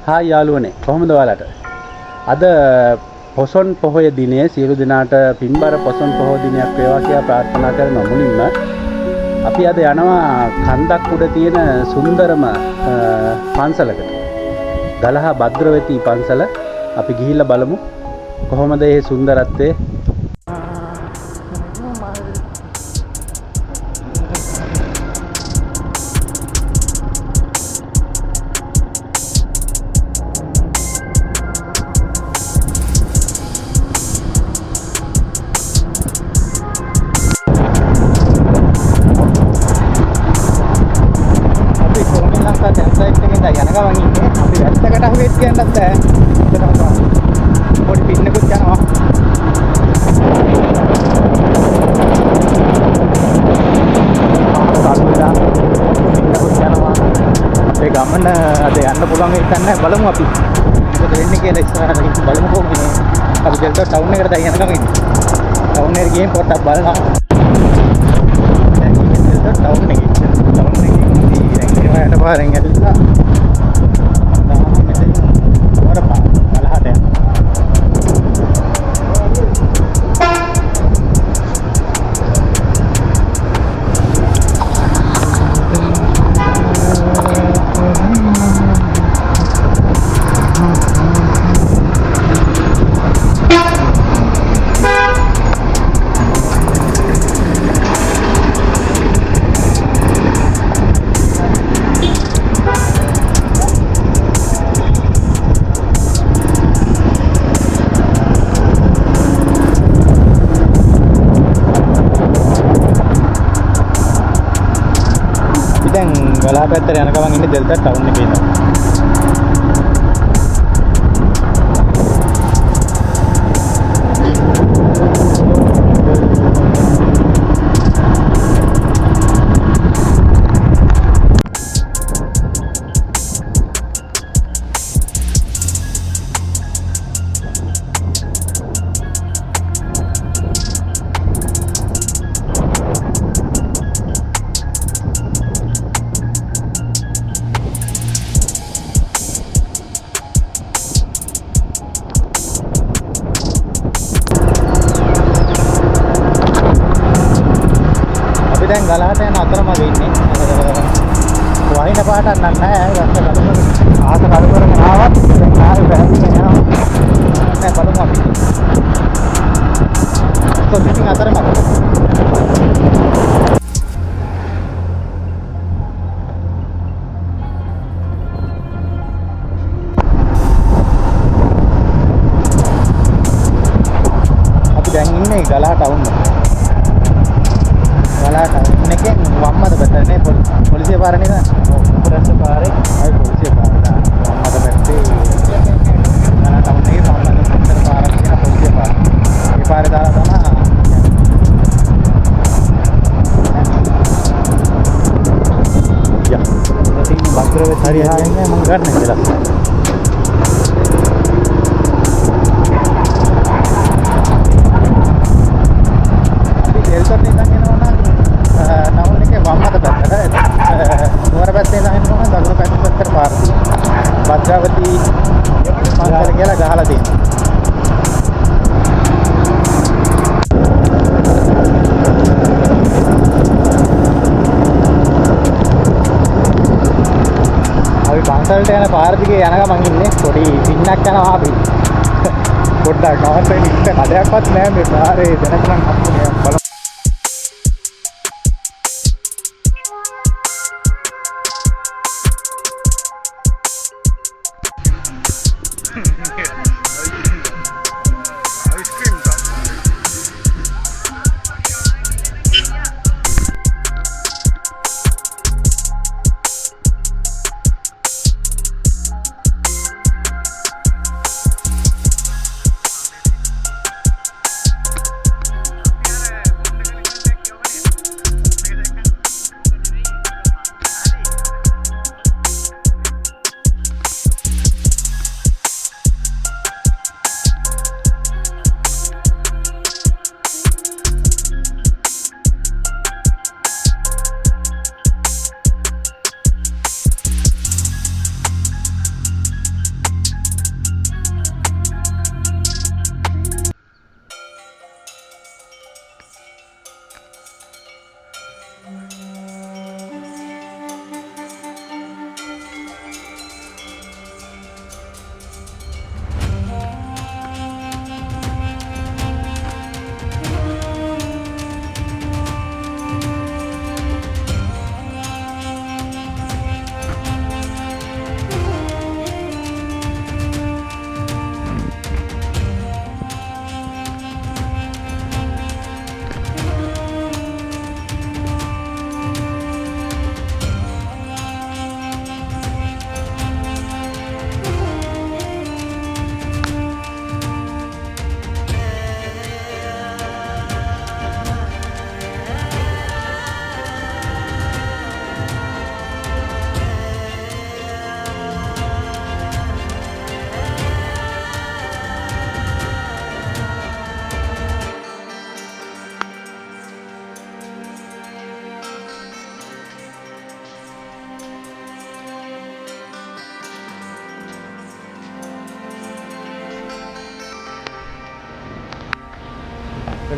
හා යාළුවනේ කොහොමද ඔයාලට? අද පොසොන් පොහොය දිනේ සියලු දෙනාට පින්බර පොසොන් පොහොය දිනයක් වේවා කියලා ප්‍රාර්ථනා කරන මුලින්ම අපි අද යනවා කන්දක් උඩ තියෙන සුන්දරම පන්සලකට. ගලහා භද්‍රවති පන්සල. අපි ගිහිල්ලා බලමු කොහොමද මේ සුන්දරත්වය. ගමන අද යන්න පුළුවන් වෙන්නේ නැහැ බලමු අපි මොකද වෙන්නේ කියලා ඉස්සරහට ගිහින් බලමු කොහොමද අපි දෙල්ට ටවුන් එකට දැන් යනකම් ඉන්නේ ටවුන් එකට ගිහින් පොඩ්ඩක් බලනවා දැන් ඉන්නේ දෙල්ට ටවුන් එකේ දැන් ඉතින් පාරෙන් ඇවිල්ලා තාම මෙතන වරපා ගලහට දැන් ගලහ පැත්තට යන ගමන් ඉන්නේ දෙල්ට ටවුන් එකේ ඉන්නවා. දැන් ගලහට යන අතරමඟ ඉන්නේ වහින පාටක් නැහැ රස්ත කඩුවර ආස කඩුවරම ආවත් දැන් ආයෙ බැහැගෙන යනවා නෑ බලමු අපි ඉතින් අතරමඟ අපි දැන් ඉන්නේ ගලහ ටවුන් එකේ වම්මද පැත්තනේ පොලිසිය පාර නේද? ඔව් පොලිසිය පාරේ ආයි පොලිසිය පාර වම්මද පැත්තේ ගලහ ටවුන් එකේ වම්මද පැත්තේ පාරක් තියෙන පොලිසිය පාර. ඒ පාරේ දාලා තමයි යා ඉතින් භද්‍රවති හරියන්නේ මම ගන්න කියලා. භද්‍රවති පන්සල කියලා ගහලා තියෙනවා. අපි පන්සලට යන පාර දිගේ යන ගමන් ඉන්නේ පොඩි පින්නක් යනවා අපි. පොඩ්ඩක් නවත්තගෙන ඉන්න කඩයක්වත් නැහැ මේ පාරේ දැනගන්න හම්බුනේ බලමු.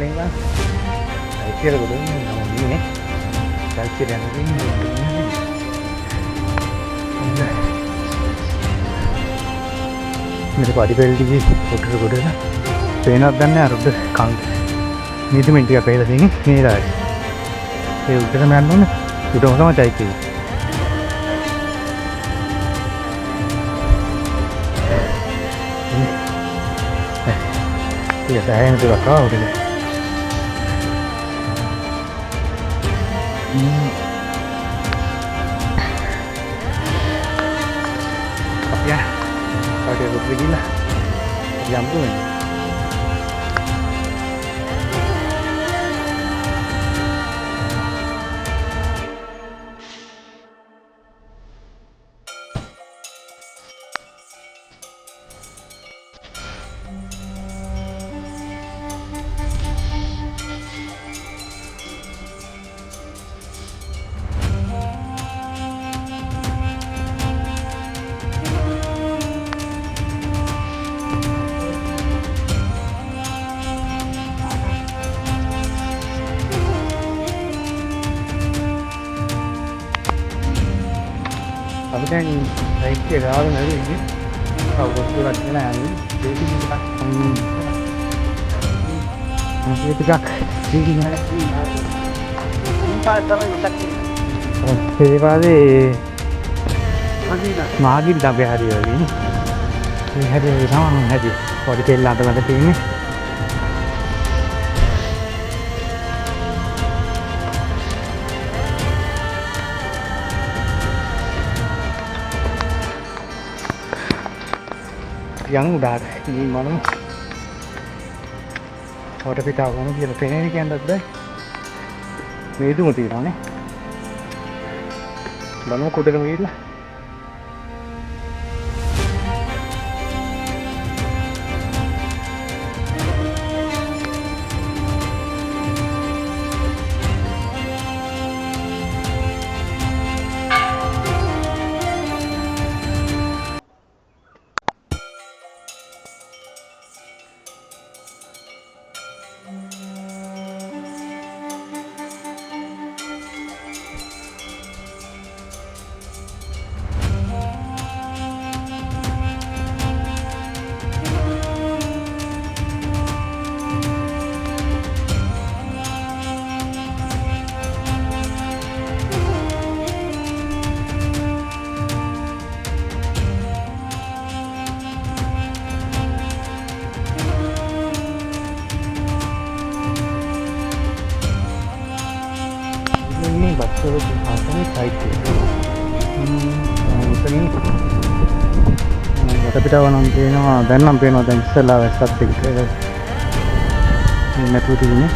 කලින් ගා ඇයිතිර ගොඩ නම නේ දැල්චිර යන්නේ मेरे पार्टी पेल्टी की फोटो गोटे पेन अदन अरुद कांग नीति मिनट का पहले दिन नहीं रहा ये उधर मैं आना ना उधर होगा मैं चाहिए ये saya yang tu kau udah ya ada pergi lah jam tu ni अब kan baik dia kalau nanti ini kalau betul lagi lah ini jadi kita nanti kita jadi nanti empat tahun lagi jadi pada magi dah berhari lagi ini hari sama hari kalau di pelan tu nanti ini yang udah ini mana order pita kamu dia pengen ni kan dah ni itu mesti mana mana kau dah ni lah ini betul rasanya tight ini tapi dah nanti dan nampi dan setelah start tiga ini metode ini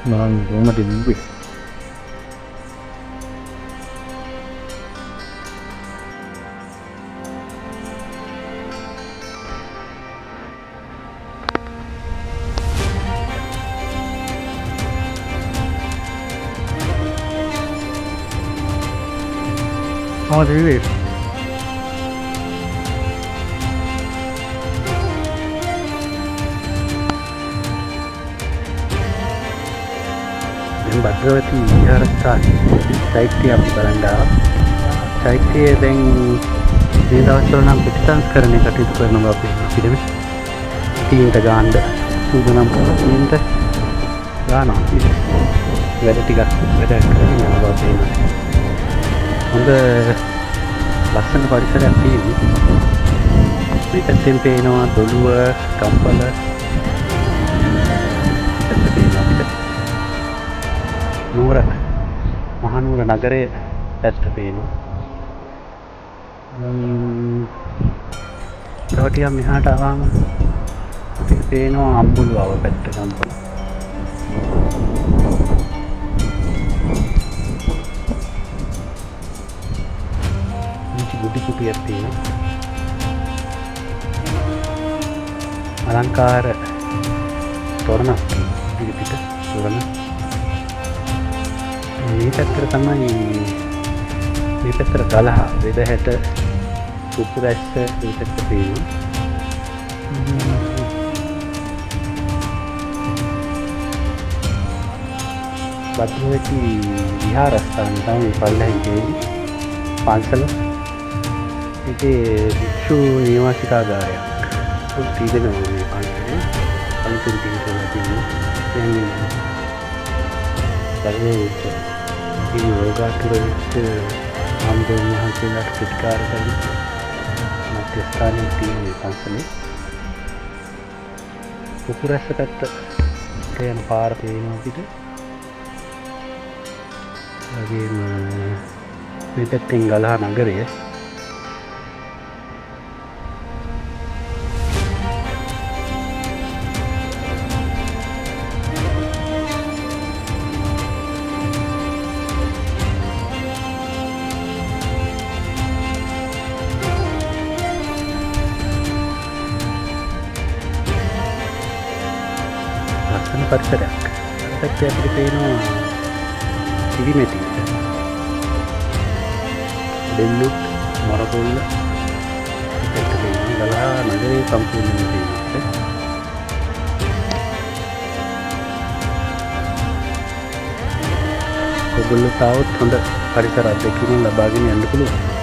malang rumah di Liwi oh di Liwi භද්‍රවති විහාරස්ථාන චෛත්‍ය අපි බලන්න ආවා. චෛත්‍යයේ දැන් මේ දවස්වල නම් ප්‍රතිසංස්කරණය කටයුතු කරනවා අපි පිළිමේ. තීන්ට ගාන්න සූදානම් තීන්ට ගානවා. වැඩ ටිකක් වැඩ කරගෙන යනවා තේනවා. හොඳ ලස්සන පරිසරයක් තියෙනවා. මේ පැත්තෙන් පේනවා දොළුව, කම්පල නුවර මහනුවර නගරයේ පැත්ත පේනවා. තව ටිකක් මෙහාට ආවම අපිට පේනවා අම්බුලුව පැත්ත ගම්පල. මේක බුදු කුටියක් තියෙනවා. අලංකාර තොරණ පිට තොරණ මේ පැත්තට තමයි මේ පැත්තට ගලහ වෙදහැට කුකුරැස්ස මේ පැත්තට පේනවා. බද්දවති විහාරස්ථාන තමයි පල්ලෙහින් තියෙන්නේ. පන්සල ඉතින් භික්ෂු නිවාසිකාගාරයක් තියෙනවා මේ පන්සලේ. අලුතින් තියෙනවා දැන් පරිවර්ත ඉතින් යෝගාතුරට ආම්දෝන් වහන්සේලාට ප්‍රතිකාර කරන මධ්‍යස්ථානයේ තියෙන පන්සලේ කුකුරැස්ස පැත්ත යන පාර පේනවා පිට. වගේම මේ පැත්තෙන් ගලහ නගරය ලස්සන පරිසරයක්. පැත්තේ අපිට පේනවා කිරිමැටි දෙල්ලුත් මොරපොල්ල පැත්ත පේනවා. ගලහ නගරේ සම්පූර්ණයෙන් පේනවා. ඔයගොල්ලෝ තාවත් හොඳ පරිසර අත්දැකීම් ලබාගෙන යන්න පුළුවන්.